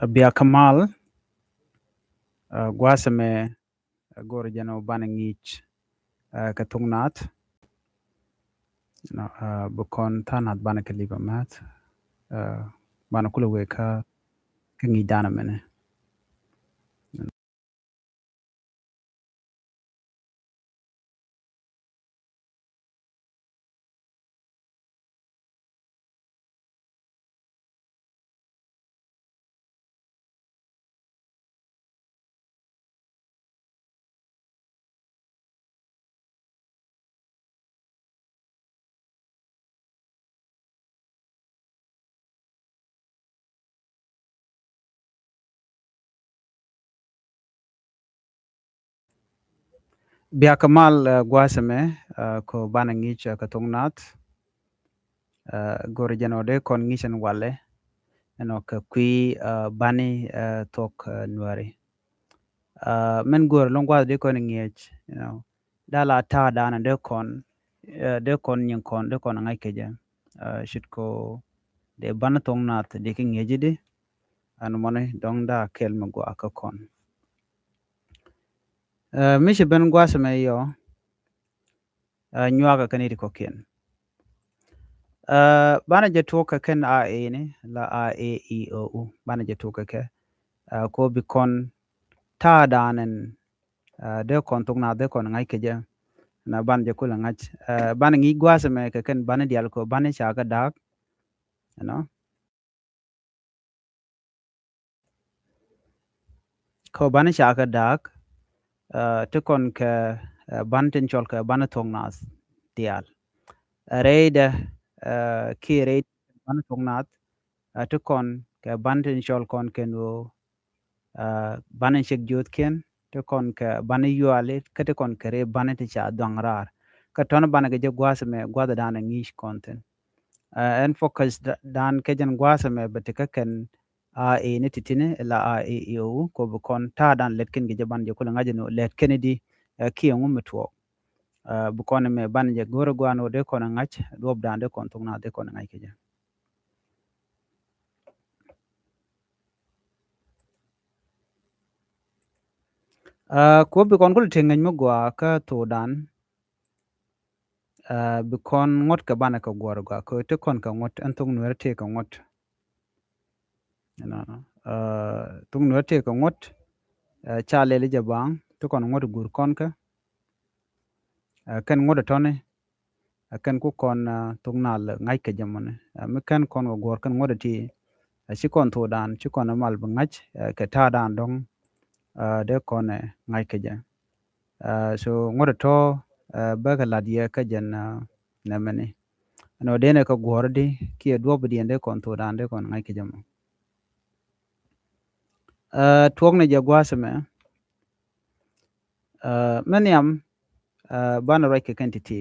Bia Kamal gwasame gor jano bana ngich katungnat bukon tanat bana kaliba mat bana kula weka kangi dana mene. Bia Kamal gwasame ko bana ngich katungnat gor jano de kon ngichan wale ka kui bani tok nuari. Men gor longwa de kon ngich dala ta dana de kon nyin kon de kon ngai keja shit ko de bana tongnat de ki ngejide anu mane dong da kel mago akakon. Mishi ben gwasame yo nywaga kaniri kokien. Bana jatuka ken a e ni la a e i o u bana jatuka ke ko bikon ta danen de kon tungna de kon ngai keja na ban jakula ngach bana ngi gwasame ke ken bana dial ko bana chaka dak ko bana chaka dak te kon ke ban tin chol ke bana tongnas dial reida ki reid bana tongnat te kon ke ban tin chol kon ken wo bana chek jot ken te kon ke bana yuale ke te kon ke re bana te cha dongrar ka ton bana ke je gwasame gwada dana ngish konten en focus dan ke jan gwasame bete ka ken a e ne titine la a e o ko bu kon ta dan letken ge ban je kula ngaje no letken di ki ngum metwo bu kon me ban je goro gwano de kon ngach dob dan de kon tungna de kon ngai keja ko bu kon kul tengen mo gwa ka to dan bu kon ngot ka bana ka gwa gwa ko te kon ka ngot an tung nuer te ka ngot tung nuer te ka ngot cha lele jabang te kon ngot gur kon ka ken ngot tone ken ku kon tung nal ngai ke jamone me ken kon go gor ken ngot ti chi kon to dan chi kon mal bu ngach ke ta dan dong de kon ngai ke ja so ngot to ba ka ladie ka jen na mene no de ne ka gor di ki do bu de kon to dan de kon ngai ke jam tuok ne jagwasame meniam bana right ke kentity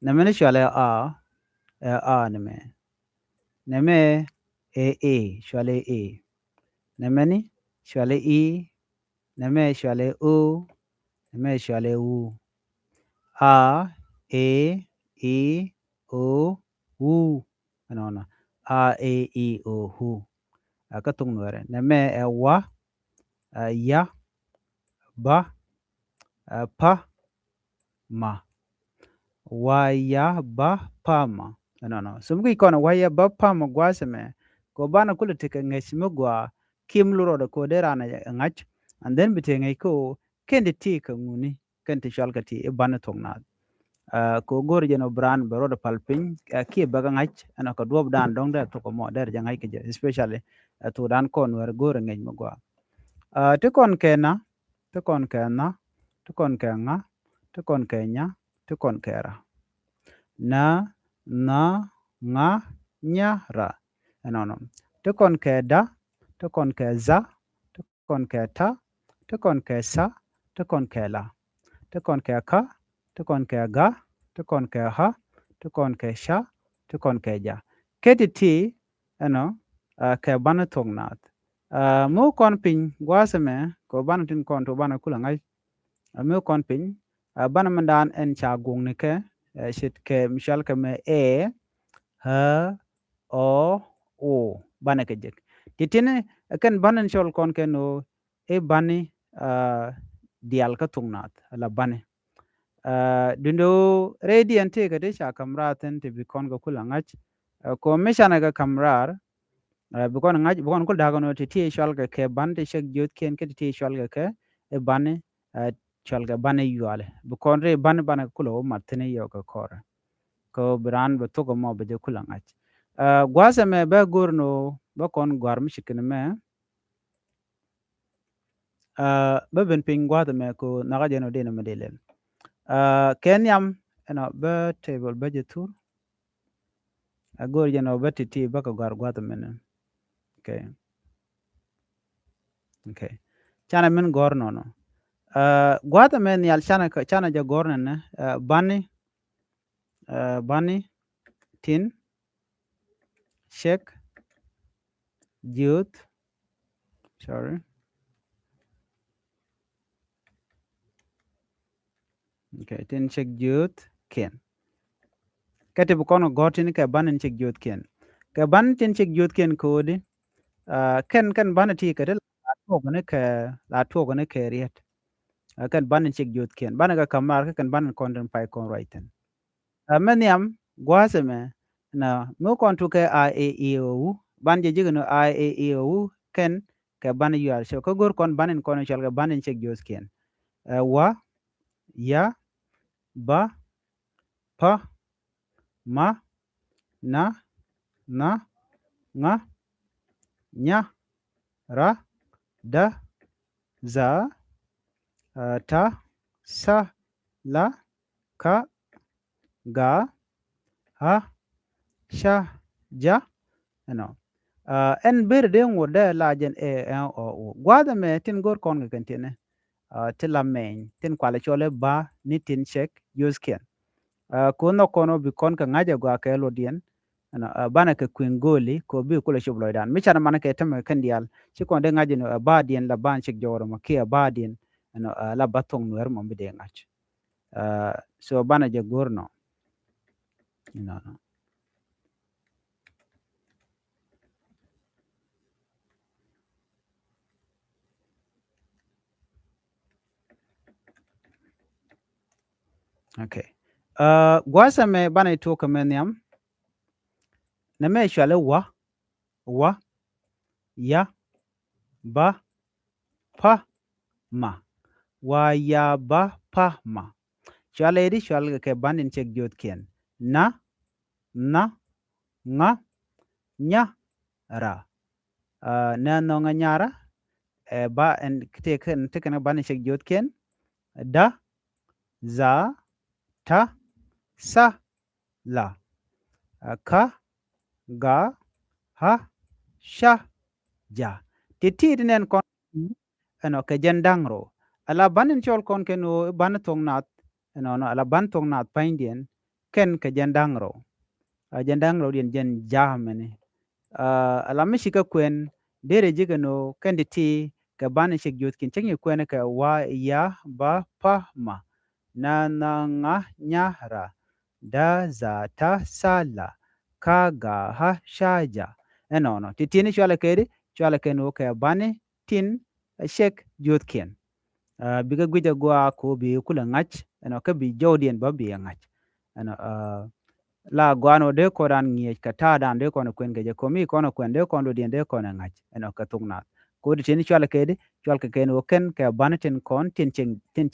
na mene shale a ne me e shale e ne meni shale e ne me shale o ne me shale u a e o u no a e o hu ka tung nuere ne me wa ya ba pa ma waya ba pama no sumgi kono waya ba pama gwasame ko bana kula tika ngeshimo gwa kim luro da ko derana ngach and then bitenge ko kendi tika nguni kenti shalka ti e bana tongna ko gor jeno bran baro da palpin ki baga ngach ana ko dob dan dong da to ko mo der jangai ke especially to dan kon wer gor ngej mo gwa te kon kena te kon kena te kon kenga te kon kenya te kon kera na nga nya ra no te kon keda te kon keza te kon keta te kon kesa te kon kela te kon keka te kon kega te kon keha te kon kesha te kon keja keti ti ke bana tongnat mo kon pin gwasame ko bana tin kon to bana kula ngai mo kon pin bana mandan en cha gung ne ke shit ke mishal ke me h o o bana ke jek titine kan banen chol kon ke no e bani dial ka tungnat la bani dundo ready ante ka de cha kamraten te bi kon ga kulangach ko meshana ga kamrar bikon ngaj bikon kul dagono ti ti chol ga ke ban te shek jot ken ke ti chol ga ke e bani chol ga bani yuale bikon re ban kulo martine yo ga kor ko bran be to go mo be de kulangach gwasa me be gurno bakon gwar mishikin me be ben ping gwada me ko naga jeno de na medelen ken yam eno be table be tur agor jeno be ti ba ko gwar gwada me okay okay chana min gor no gwada men yal chana ja gor ne bani tin shek youth sorry okay tin shek youth ken kete bu kono gotin ke banin shek youth ken ke ban tin shek youth ken kodi ken ban ti ke la to ne ke riet kan ban shek youth ken ban ga kamar kan ban kon pai kon right men yam gwase me na mo kon tu ke a e i o ban je jigno a e i o ken ke ban yuar so ko gor kon banin kon chal ga banin chek jos ken wa ya ba pa ma na nga nya ra da za ta sa la ka ga ha sha ja no en ber de ngode la jen o gwada me tin gor kon ga kan tene ti la men tin kwale chole ba ni tin chek use ken kuno kono bi kon ka ngaja gwa ke lo dien bana ke kwingoli ko bi kula shublo dan mi chana mana ke tama kan dial ci kon de ngaji no ba dien la ban chek joro ma ke ba dien la batong nuer mo bi de ngach so bana je gorno no okay gwasa me bana to ka men yam na me shale wa ya ba pa ma wa ya ba pa ma shale di shale ke banin chek jot ken na nga nya ra na no nga nyara ba en te kan banin chek jot ken da za ta sa la ka ga ha sha ja ti nen kon eno ke jendangro ala banin chol kon ken o ban tong nat no ala ban tong nat paindien ken ke jendangro dien jen jamene ala mishika kwen dere jigano kendi ti ke banin shik jot kin chengi kwen ke wa ya ba pa ma na nga nya ra da za ta sa la ka ga ha sha ja no ti tini chwala kedi chwala ken o ke bani tin shek jot ken biga gwija gwa ko bi kula ngach ka bi jodien ba bi ngach la gwano de ko dan ngiye ka ta dan de kono kwen geje ko mi kono kwen de kono dien de kono ngach ka tungna ko di tini chwala kedi chwala ke ken o ken ke bani tin kon tin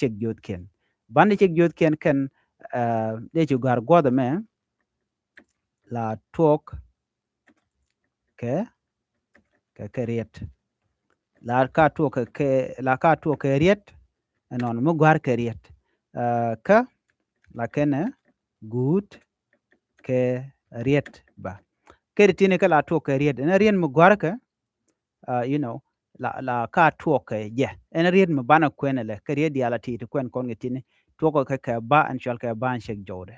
chek jot ken bani chek jot ken de chu gar goda me la tok ke riet la ka tok ke riet non mo gar ke riet ka la kene gut ke riet ba ke tine ka la tok ke riet na rien mo gar ke la ka tok ke je en riet mo bana kwenele ke riet ya la ti kwen kon tine tok ke ba an chal ke ba an shek jode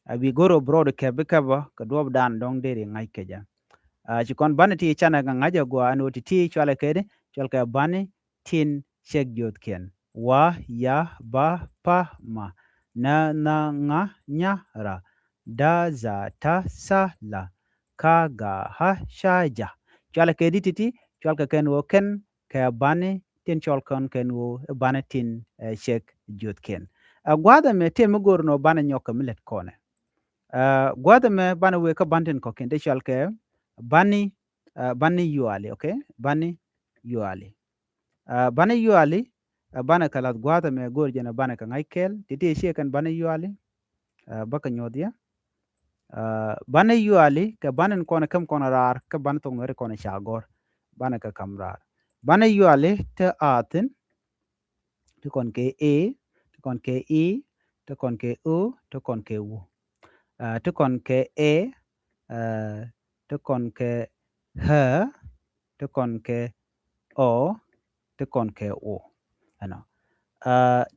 abi goro broad ke be ka ba ka dob dan dong de ngai ke ja ci kon bani ti chana ga ngaja go anu ti chwala kede chwal ka bani tin shek jot ken wa ya ba pa ma na nga nya ra da za ta sa la ka ga ha sha ja chwal ke dititi chwal ka ken wo ken ka bani tin chwal kon ken wo bani tin shek jot ken gwada me te mugor no bana nyoka milet kone gwada me bana we ka bantin ko ken de chwal ke bani bani yuali okay bani yuali bani yuali bana kalat gwada me gor jena bana ka ngai kel titi she kan bani yuali baka nyodia bana yuali ka banan kona kam kona rar ka ban tong nore kona shagor bana ka kam rar bana yuali te atin te kon ke e te kon ke i te kon ke u te kon ke u te kon ke e te kon ke h te kon ke o te kon ke o ano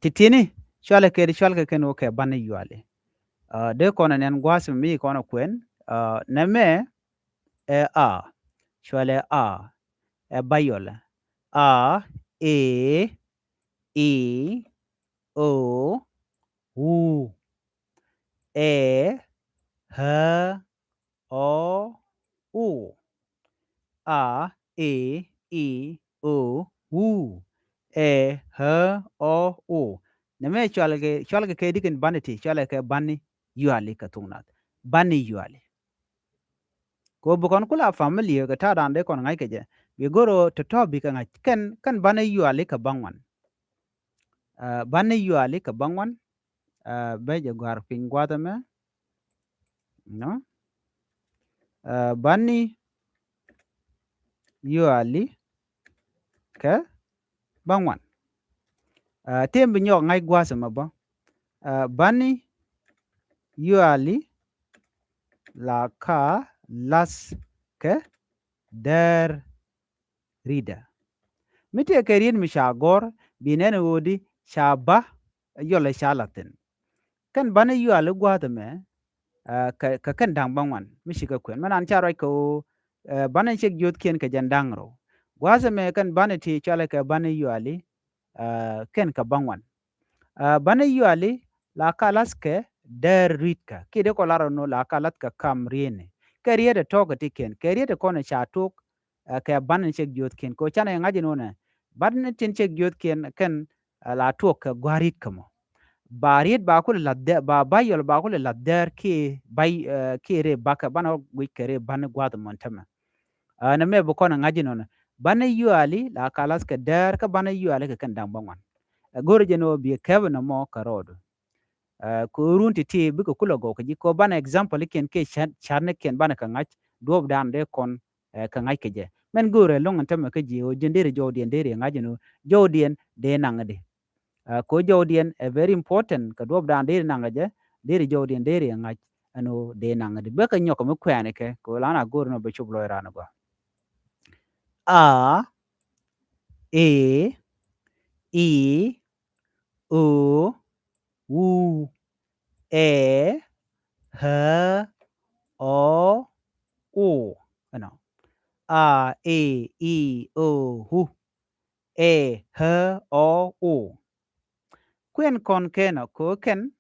titini shwale ke shwale ke no ke bana yuali de kona nen gwas mi kona kwen neme e a shwale a e bayol a e i o u e h o u a e i o u e h o u neme chwalge ke dikin baniti chwale ke bani yuali ka tungnat bani yuali ko bukon kula family ga ta dande kon ngai keje we goro to bi ka ngai kan bani yuali ka bangwan bani yuali ka bangwan be je gwar pin gwada me no bani yuali ka bangwan tembe nyo ngai gwasa mabo bani yuali la ka las ke der rida mite ke rin mi shagor binene wodi shaba yole shalatin kan bani yuali gwada me ka kan dang bangwan mi shiga kwen manan charai ko bani chek jot kien ka jandangro gwasa me kan bani ti chale ka bani yuali ken ka bangwan bani yuali la kalas ke der ritka kide ko laro no la kalat ka kam riene ke riede toga tiken ke riede kone chatuk ke bani chek jot kien ko chana ngaji no ne bani tin chek jot kien ken la tuk ka gwarit kamo barit ba kul ladde ba bayol ba kul ladder ki bay ki re baka bana wi kere ban gwad montama na me bu kona ngaji no bana yuali la kalas ke der ka bana yuali ka kan dang bangwan goro jeno bi kebe no mo karodo ko runti ti bi ko kula go ji ko bana example ken ke charne ken bana ka ngach dob dan de kon ka ngach ke je men gore longan tama ke ji o jendere jodien dere ngaji no jodien de nangade ko jodien a very important ka dob dan dere nangaje dere jodien dere ngach ano de nangade be ka nyoko me kwene ke ko lana goro no be chublo irana go a e i o u e h o u ano a e i o hu e h o u kwen kon keno ko ken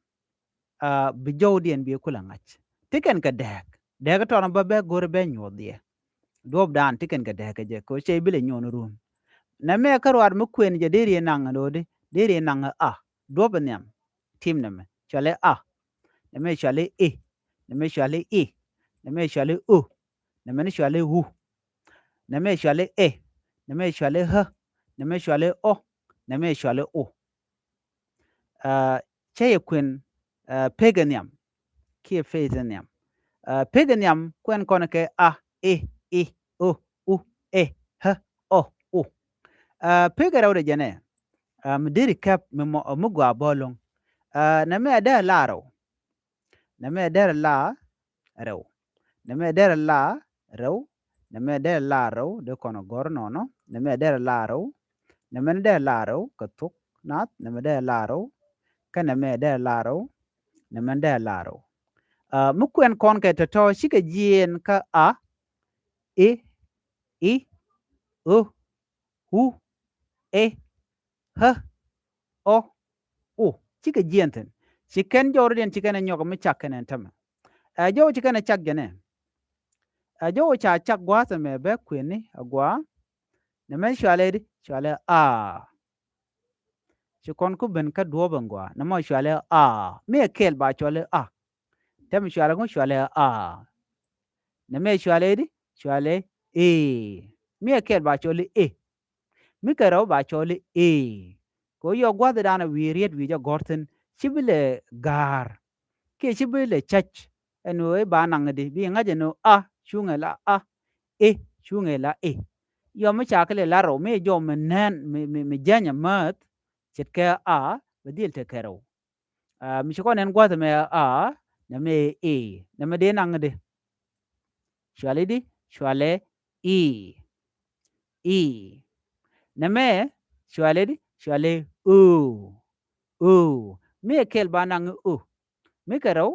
bi jowdien bi kula ngach tiken ka dek to ba be gor be nyodie dob dan tiken ka dek je ko che bile nyon rum na me karwar mu kwen je deri nang lodi deri nang a dob nyam tim na me chale a na me chale e na me chale e na me chale u na me chale hu na me chale e na me chale h na me chale o na me chale u che kwen paganium ki phasenium paganium kwen kono ke a e i o u e h o u pegara wore jene mdiri kap mu gwa bolong na me da laro na me der la rew na me der la rew na me der la rew de kono gor nono na me der la rew na me der la rew ka tuk nat na me der la rew ka na me der la rew na me der la rew mu kwen kon ke to shike jien ka a e i o hu e h o u chike jienten chiken jorden chiken nyoko mi chakken tama jo chiken chak jene jo cha chak gwa ta me be kwini agwa ne me shwale di shwale a chi kon ku ben ka duo ben gwa na mo shwale a me kel ba shwale a tem shwale ko shwale a ne me shwale di shwale e me kel ba shwale e mi kero ba shwale e ko yo gwa da na wi riet wi jo gorten chibile gar ke chibile chach eno e ba nang di bi ngaje no a chunga la a e chunga la e yo mi chakle la ro me jo menen mi janya mat chet ke a badil te kero mi ko nen gwa me a na me e na me de nang de shwale di shwale e na me shwale di shwale o me kel ba nang o mi kero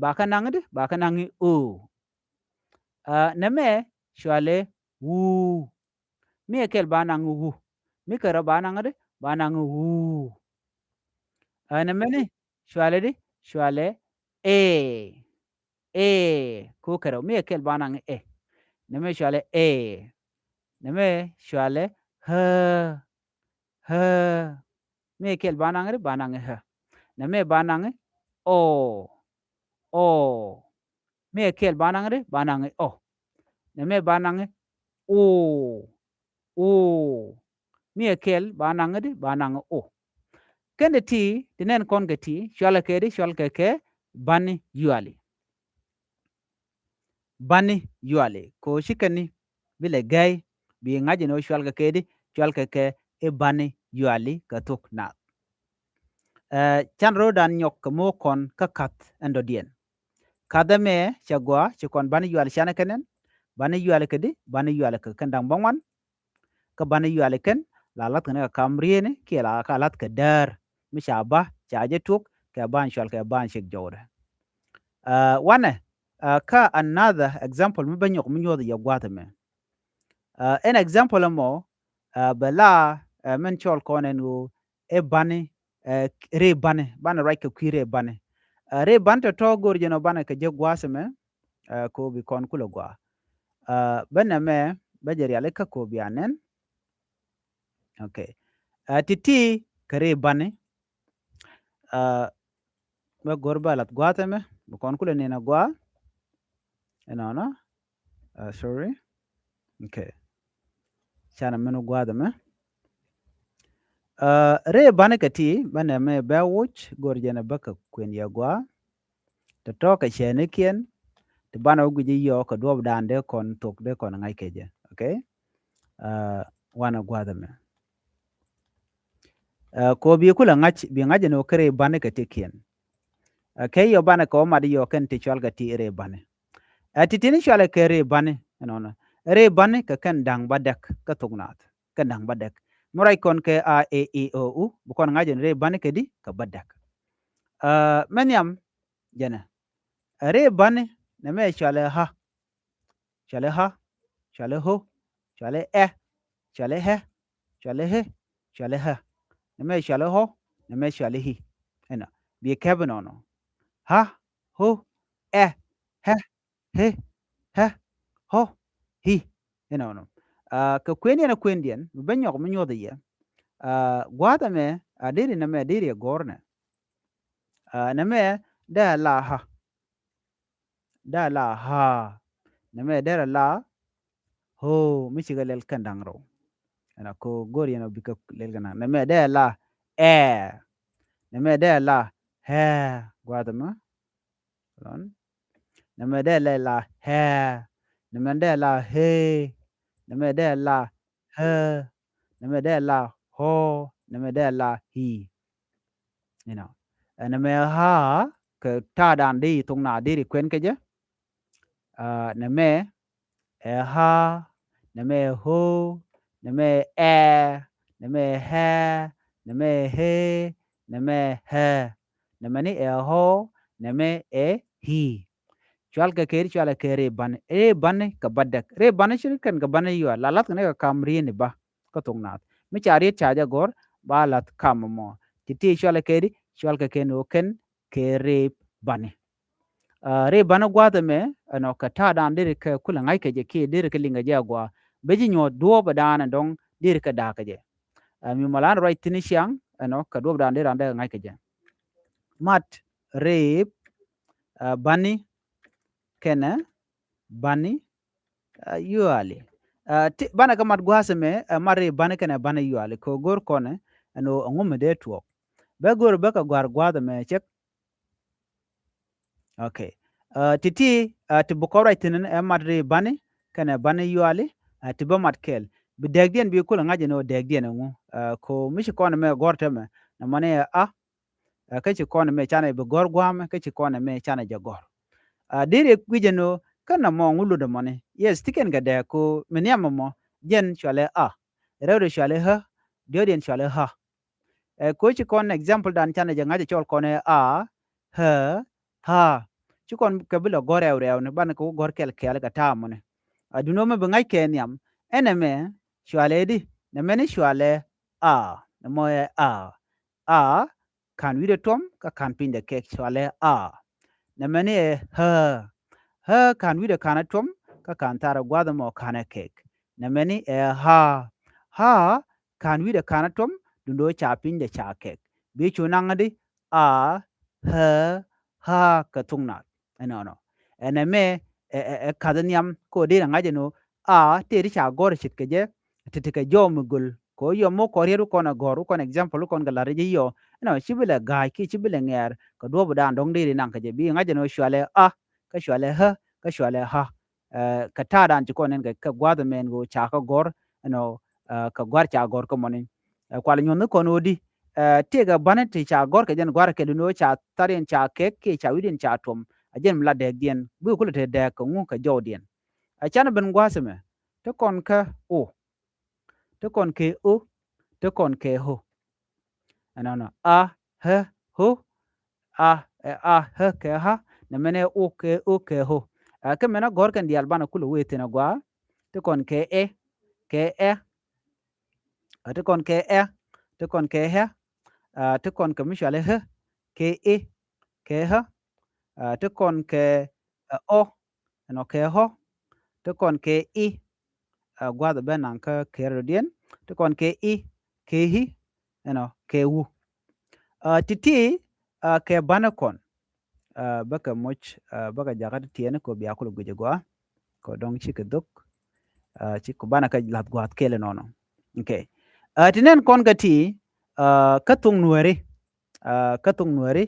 ba ka nang di ba ka nang o na me shwale wu mi kel ba nang wu mi kero ba nang di ba nang wu na me ni shwale di shwale ko kero mi kel ba nang na me shwale na me shwale h mi kel ba nang di ba nang h na me ba nang o mi kel ba nang di ba nang o na me ba nang o mi kel ba nang di ba nang o kende ti tinen kon ke ti shwale ke di shwal ke bani yuale ko shikani bile gai bi ngaji no shwal ke di shwal ke e bani yuali ka tuk na chan rodan nyok mo kon ka kat endo dien kadame chagwa chikon bani yuali shana kenen bani yuali ke di bani yuali ke kendang bangwan ka bani yuali ken lalat ne kamriene ke la ka lat ke dar mi shaba chaje tuk ke ban shwal ke ban shik jawre wane ka another example mi banyok mi nyodo ya gwata me an example mo bela men chol konen u e bani re bani bana right ka kwire bani re banta to gor jeno bana ka je gwasa me ko bi kon kula gwa bana me bajeri ale ka ko bianen okay titi kare bani ba gor balat gwata me bi kon kula ne na gwa no sorry okay chana menu gwada me re bane kati bane me be wuch gor jena baka kwen ya gwa to ka chene kien to bana ugu ji yo ka dob dande kon tok de kon ngai keje okay wana gwada me ko bi kula ngach bi ngaje no kare bane kati kien okay yo bane ko madi yo ken ti chwal gati re bane titini chwal ke re bane no re bane ka kan dang badak ka tugnat kan dang badak murai kon ke a e i o u bukon ngajen re bane ke di ka badak menyam jana re bane na me chale ha chale ho chale chale he chale he chale ha na me chale ho na me chale hi ena bi kebno no ha ho he he ho hi ena no ka kweni na kwendien banyo ko nyodo ye gwada me adiri na me adiri gorne na me da la ha na me da la ho mi chiga lel kandang ro ana ko gori na bika lel kana na me da la na me da la he gwada ma ron na me da la he na me da la he na me da la he na me da la ho na me da la hi na me ha ke ta dan di tung na di kwen ke je na me ha na me ho na me na me he na me he na me he na me ni ho na me hi chwal ka keri chwal ke re ban ka badak re ban shir kan ka ban yu la lat ne ka kamri ni ba ka tung na mi chari chaja gor ba lat kam mo titi chwal keri chwal ka ken o ken ke re ban re bana gwada me ano ka ta dan dir ka kula ngai ke je ki dir ka linga je gwa beji nyo do ba dan dong dir ka da ka je mi malan right tini siang ano ka do dan dir ande ngai ke je mat re bani kena bani yuali bana ka mat gwasa me mare bani kena bani yuali ko gor kone ano ngum de tuok be gor be ka gwar gwada me chek okay titi ti bukora tinin madri bani kana bani yuali ti ba mat kel bi degdien bi kula ngaje no degdien ngu ko mishi kona me gorte me na mane ka ci kona me chana bi gor gwam ka ci kona me chana ja gor dire kwije no kana mo ngulu de mane yes tiken ga de ko meniam mo jen chale rewde chale ha dioden chale ha ko ci kon example dan chana ja ngaje chol kone ha ha ci kon ke bilo gor rew ne ban ko gor kel ka ta mo ne aduno me bangai ke niam ene me chwale di ne meni chwale ne mo kan wi de tom ka kan pin de ke chwale ne meni ha kan wi de kana tom ka kan tara gwada mo kana kek ne meni ha kan wi de kana tom dundo cha pin de cha kek bi chu nangadi ha ka tungna no ene me kadaniam ko de ngaje no te ri cha gor chit ke je te ke jo mugul ko yo mo ko reru ko na goru kon example kon gala re yo no chibile ga ki chibile nger ko do bu dan dong de nan ke je bi ngaje no shwale ka shwale ha ka shwale ha ka ta dan ci ko nen ka gwa da men go cha ka gor no ka gwar cha gor ko monin kwal nyon ko no di te ga banet cha gor ke jen gwar ke no cha tarin cha ke cha widin cha tom ajen mla de dien bu ku te de ko ngu ka jo dien a chan ben gwasme te kon ka te kon ke te kon ke ho no he ho he ke ha ne mene ke ho ke mena gor kan dial bana kulu wete na gwa te kon ke te kon ke te kon ke he te kon ke mishale he ke ha te kon ke o no ke ho te kon ke gwa da benan ka ke rodien te kon ke ke hi ke wu titi ke bana kon baka moch baka jagat tiene ko biya ko guje gwa ko dong chi ke duk chi ko bana ka lat gwa kele nono okay tinen kon gati katung nuere katung nuere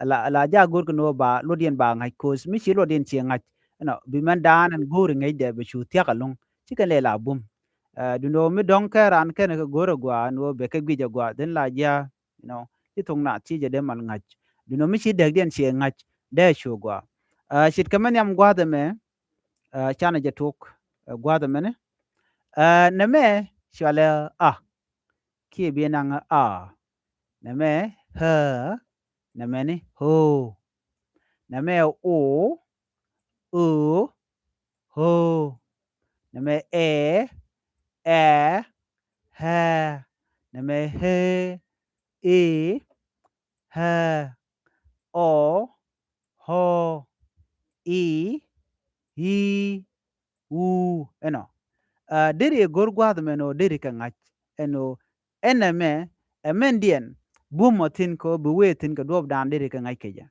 la ja gur no ba lodien ba ngai kos mi chi lodien chi ngai no bi man dan an gur ngai de be chu tia kalung chi ke le la bum du no mi dong ka ran ke ne goro gwa no be ke gije gwa den la ja chi tung na chi je de mal ngai du no mi chi de dien chi ngai de chu gwa shit kaman yam gwa de me chana je tuk gwa de me ne me shale ki bi nang ne me ha ne me ni ho ne me ho ne me ha ne me he ha ho hi eno deri gor gwad meno deri ka ngach eno eneme emendien bumotin ko buwetin ka dob dan deri ka ngach keja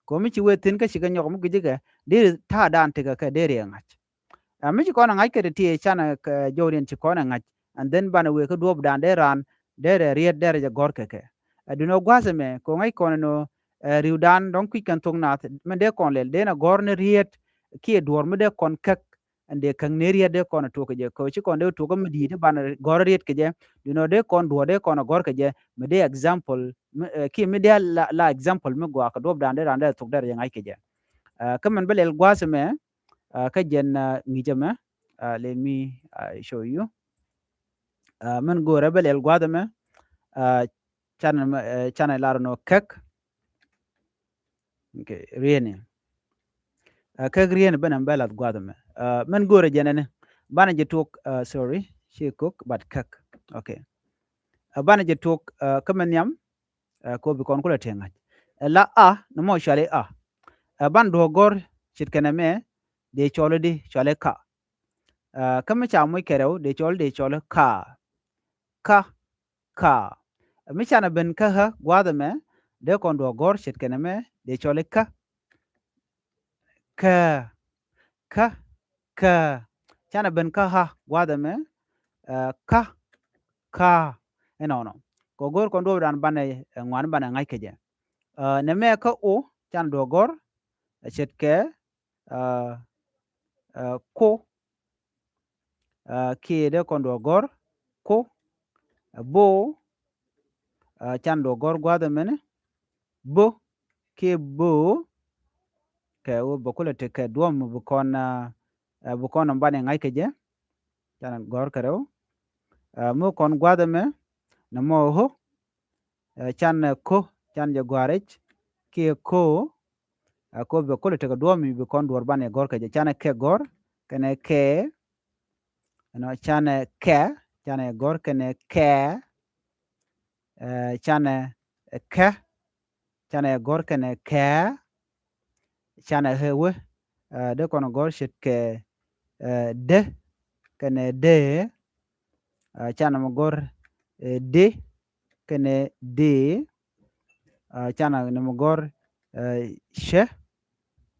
ko mi ci wetin ka shiga nyok mu gije deri ta dan tiga ka deri ngach mi ci kona ngach ke ti chana ka jorin ci kona ngach and then bana we ka dob dan deran dere riet dere ja gor ke aduno gwaseme ko ngai kono no riudan don kwi kan tong nat men de kon lel de na gor ne riet ki dor mu de kon kak ande kan ne riet de kon to ke je ko ci kon de to ko mi di ban gor riet ke je duno de kon do de kon gor ke je me de example ki mi de la example mi gwa ka dob dan de ran de to der ngai ke je kamen belel gwaseme ka jen ngi jama let me show you men go rebel gwadame channel larno kek okay riene kek riene benam belat gwadame men go re jenene bana je tok sorry she cook but kek okay bana je tok kamen yam ko bi kon kula tenga la no mo shale ban do gor chit kana me de chole di chole ka kama cha mo kereu de chole ka ka mi chana ben ka ha gwada me de kon do gor chit kana me de chole ka ka chana ben ka ha gwada me ka no ko gor kon do dan bane ngwan bane ngai keje ne me ka o chan do gor chet ke ko ki de kon do gor ko bo chan do gor gwada mene bo ke bo ke wo bokule te ke duom bu kon bane ngai keje chan gor karo mo kon gwada me na mo ho chan ko chan je gwarech ke ko ko bokule te ke duom bu kon dor bane gor keje chan ke gor kene ke no chane gor kene ke chane ke chane gor kene ke chane hewe de kono gor shit ke de kene de chane mo gor de kene de chane ne mo gor she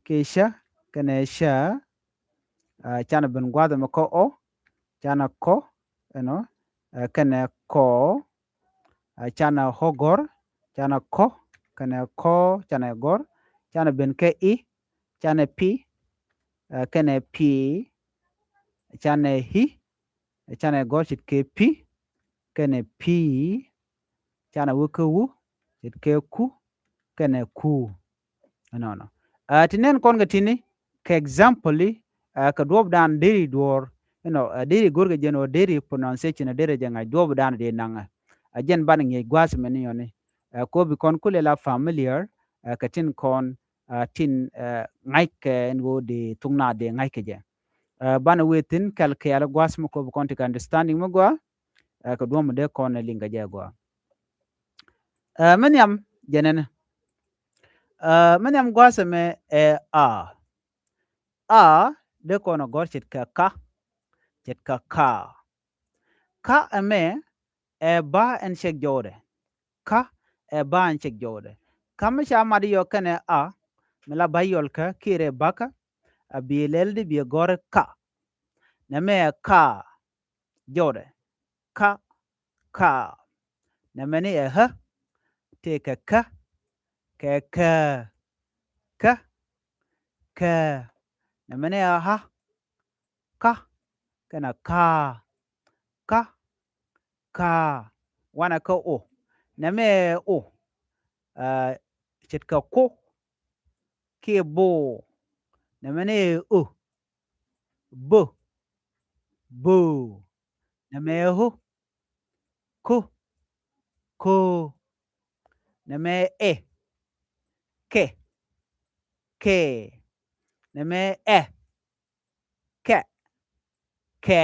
ke sha kene sha chane ben gwada mo ko o chane ko no kene ko chana hogor chana ko kene ko chana gor chana ben ke I chana pi kene pi chana hi chana gor chit ke pi kene pi chana wu ke wu chit ke ku kene ku no tinen kon ga tini ke example ka dob dan deri dor deri gor ga jeno deri pronunciation deri janga dob dan de nanga ajen ban ngi gwas meni yoni ko bi kon kulela familiar katin kon tin ngai ke ngo de tungna de ngai ke je ban wetin kal ke ala gwas mo ko bi kon tik understanding mo gwa ko dum de kon linga je gwa menyam jenen menyam gwas me a de kono gor chit ka ame ba en chek jode ka ba en chek jode kam sha madi yo kene a mila bayol ka kire baka abilel di bi gor ka na me ka jode ka na meni ha te ka na meni ha ka kana ka wana ka o na me o chit ka ko ke bo na meni o bo na me ho ko na me ke na me ke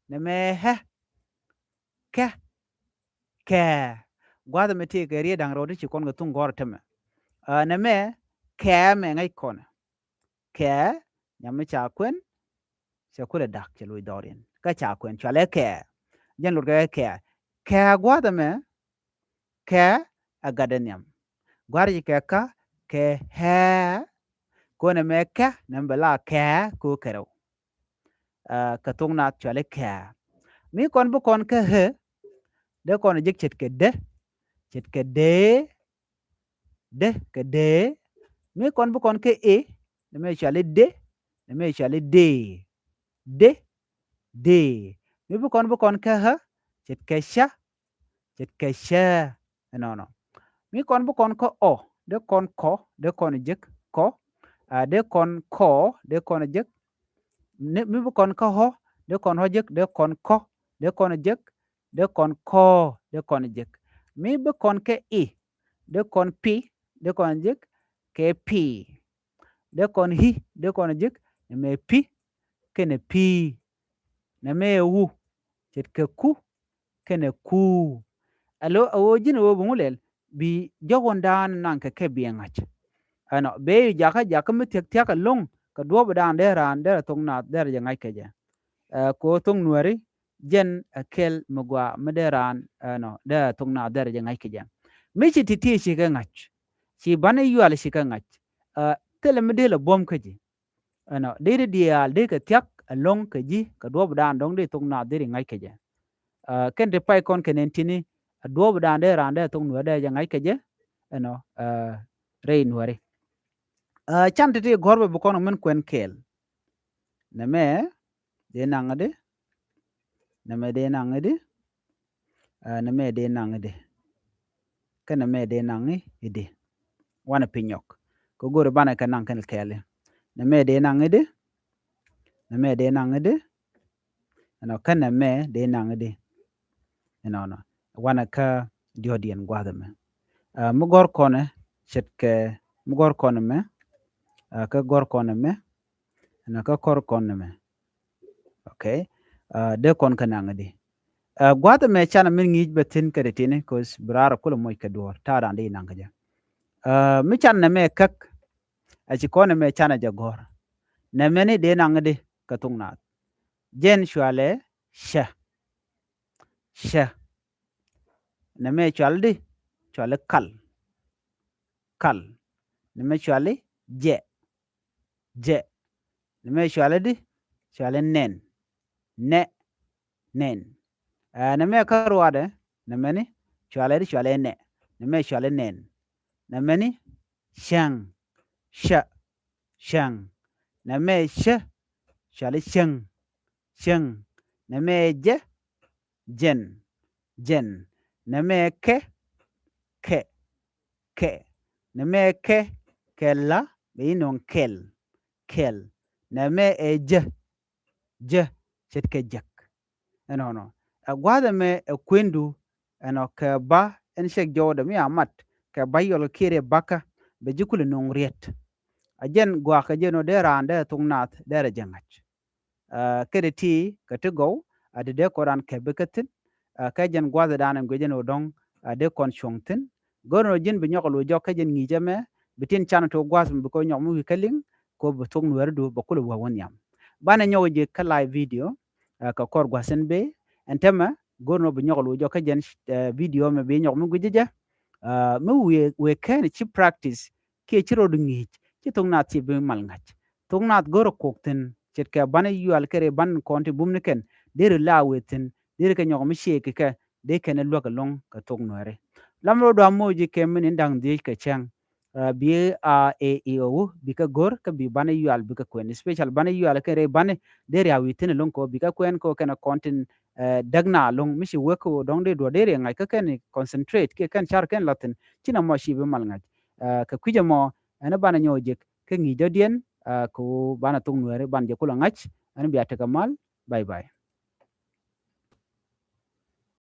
na me he ke gwada me te ke ri dang ro di kon ga tung gor teme na me ke me ngai kon ke nyame cha kwen se kule dak che lui dorin ka cha kwen chale ke jen lur ke gwada me ke agadenyam gwada ji ke ka ke he ko na me ke na bela ke ko kero ka tung na chale ke mi kon bu kon ke he de kon jik chit ke de ke de mi kon bu kon ke na me chale de na me chale de mi bu kon ke ha chit ke sha no mi kon bu kon ko o de kon ko de kon jik ko de kon ko de kon jik mi bu kon ko ho de kon ho jik de kon ko de kon jik de kon ko de kon jik mi bu kon ke de kon pi de kon jik ke pi de kon hi de kon jik me pi kene pi na me wu chit ke ku kene ku alo awo jin wo bungulel bi jogon dan nan ke biengach ano be jaka mi tek tek long ka do badan de ran de tong na de ja ngai ke ja ko tong nuari jen kel mugwa mederan no de tong na de ja ngai ke ja mi chi ti shi ka ngach chi bana yual shi ka ngach tele mi de la bom ke ji ano de dial de ka tek long ke ji ka do badan dong de tong na de ngai ke ja ken de pai kon kenen tini do badan de ran de tong nuari de ja ngai ke ja ano rei nuari chan ti gorbe bu kono men kwen kel na me de nangade na me de nangade na me de nangade kana me de nangi ide wana pinyok ko gore bana ka nang kan kele na me de nangade na me de nangade no kana me de nangade no wana ka diodien gwada me mu gor kone chet ke mu gor kone me ka gor kone me na ka kor kone me okay de kon ka nangade gwada me chana min ngij betin ka retine kos brara kula moy ka dor tara ande nangaja mi chan na me kak aci kone me chana jagor na meni de nangade ka tungna jen shwale sha na me chwaldi chwale kal na me chwale je na me chwale di chwale nen na me karwade na meni chwale di chwale ne na me chwale nen na meni shang na me chwale shang na me jen na me ke na me kella be non kel na me chet ke jak no gwada me kwendu ano ke ba en shek joda mi amat ke bayol kire baka be jikul non riet ajen gwa ka jeno de rande tungnat de jangach kede ti katigo ade de koran ke bekatin ka jen gwada danan go jeno dong de kon chongtin gono jin bi nyokolo jo ka jen ngi jame bitin chan to gwas bi ko nyok mu kaling ko bu tung wer du bakul wa won yam bana nyowo je ka live video ka kor gwasen be entema gono bi nyokolo jo ka jen video me be nyok mu gujja mu we kan chi practice ke chiro du ngi ci tung nat ci bi mal ngach tung nat goro kokten chet ka bana yual kere ban konti bumni ken dere lawetin dere ka nyok mi sheke ka de ken lo ka long ka tung nore lamro do moji ke min ndang de ka chang bi a e o bi ka gor ka bi bana yual bi ka kwen special bana yual kere bana dere awitin long ko bi ka kwen ko kana kontin dagna long mi shi weko dong de do dere ngai ka ken concentrate ke kan char ken latin china mo shi bi mal ngach ka kuje mo ana bana nyojek ke ngi jodien ko bana tung nuere ban je kula ngach an biya ta kamal bye bye